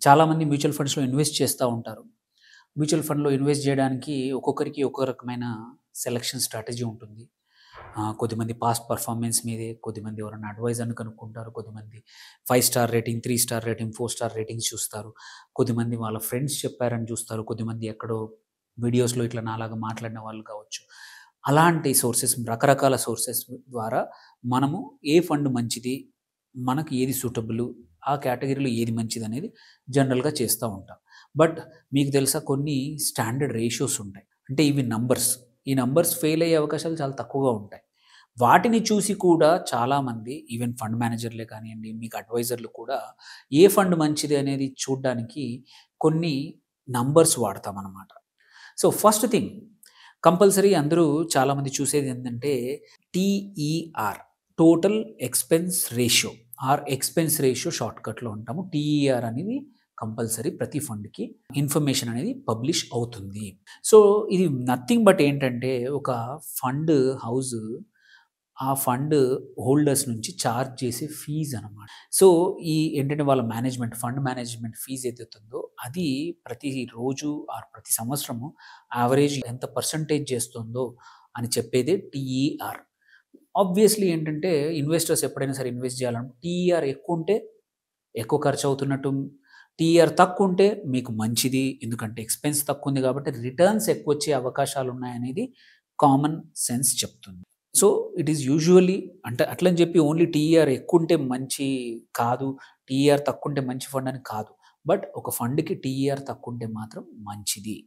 చాలామంది మ్యూచువల్ ఫండ్స్‌లో ఇన్వెస్ట్ చేస్తా ఉంటారు. మ్యూచువల్ ఫండ్‌లో ఇన్వెస్ట్ జేయడానికి ఒక్కొక్కరికి ఒక్కో రకమైన సెలక్షన్ స్ట్రాటజీ ఉంటుంది. కొద్దిమంది పాస్ట్ పెర్ఫార్మన్స్ మీదే, కొద్దిమంది ఎవరైనా అడ్వైజర్‌ని కనుక్కుంటారు. కొద్దిమంది 5 star rating, 3 star rating, 4 star ratings చూస్తారు. కొద్దిమంది వాళ్ళ ఫ్రెండ్స్ చెప్పారని చూస్తారు. కొద్దిమంది ఎక్కడో వీడియోస్‌లో ఇట్లా నాలాగా మాట్లాడిన వాళ్ళు కావచ్చు. అలాంటి సోర్సెస్ రకరకాల సోర్సెస్ ద్వారా మనము ఏ ఫండ్ మంచిది, మనకు ఏది సూటబులు, ఆ కేటగిరీలో ఏది మంచిదనేది జనరల్‌గా చేస్తా ఉంటాం. బట్ మీకు తెలుసా కొన్ని స్టాండర్డ్ రేషియోస్ ఉంటాయి. అంటే ఇవి నంబర్స్. ఈ నంబర్స్ ఫెయిల్ అయ్యే అవకాశాలు చాలా తక్కువగా ఉంటాయి. వాటిని చూసి కూడా చాలామంది ఈవెన్ ఫండ్ మేనేజర్‌లే కానియండి, మీకు అడ్వైజర్‌లు కూడా ఏ ఫండ్ మంచిది అనేది చూడ్డానికి కొన్ని నంబర్స్ వాడతామనమాట. సో, ఫస్ట్ థింగ్ కంపల్సరీ అందరూ చాలామంది చూసేదేంటంటే TER, total expense ratio or expense ratio షార్ట్‌కట్‌లో అంటాము. టీఈఆర్ అనేది కంపల్సరీ ప్రతి ఫండ్‌కి ఇన్ఫర్మేషన్ అనేది పబ్లిష్ అవుతుంది. సో, ఇది నథింగ్ బట్ ఏంటంటే ఒక ఫండ్ హౌస్ ఆ ఫండ్ హోల్డర్స్ నుంచి చార్జ్ చేసే ఫీజ్ అనమాట. సో, ఈ ఏంటంటే వాళ్ళ ఫండ్ మేనేజ్మెంట్ ఫీజ్ ఏదైతుందో అది ప్రతి రోజు ఆర్ ప్రతి సంవత్సరము యావరేజ్ ఎంత పర్సెంటేజ్ చేస్తుందో అని చెప్పేదే టీఈఆర్. ఆబ్వియస్‌లీ ఏంటంటే ఇన్వెస్టర్స్ ఎప్పుడైనా సరే ఇన్వెస్ట్ చేయాలంటే టీఈఆర్ ఎక్కువుంటే ఎక్కువ ఖర్చవుతున్నట్టు, టీఆర్ తక్కువుంటే మీకు మంచిది. ఎందుకంటే ఎక్స్‌పెన్స్ తక్కువుంది కాబట్టి రిటర్న్స్ ఎక్కువొచ్చే అవకాశాలున్నాయనేది కామన్ సెన్స్ చెప్తుంది. సో, ఇట్ ఈస్ యూజువల్లీ అంటే అట్లని చెప్పి ఓన్లీ టీఆర్ ఎక్కువుంటే మంచి కాదు, టీఆర్ తక్కువుంటే మంచి ఫండ్ అని కాదు. బట్ ఒక ఫండ్‌కి టీఆర్ తక్కువుంటే మాత్రం మంచిది.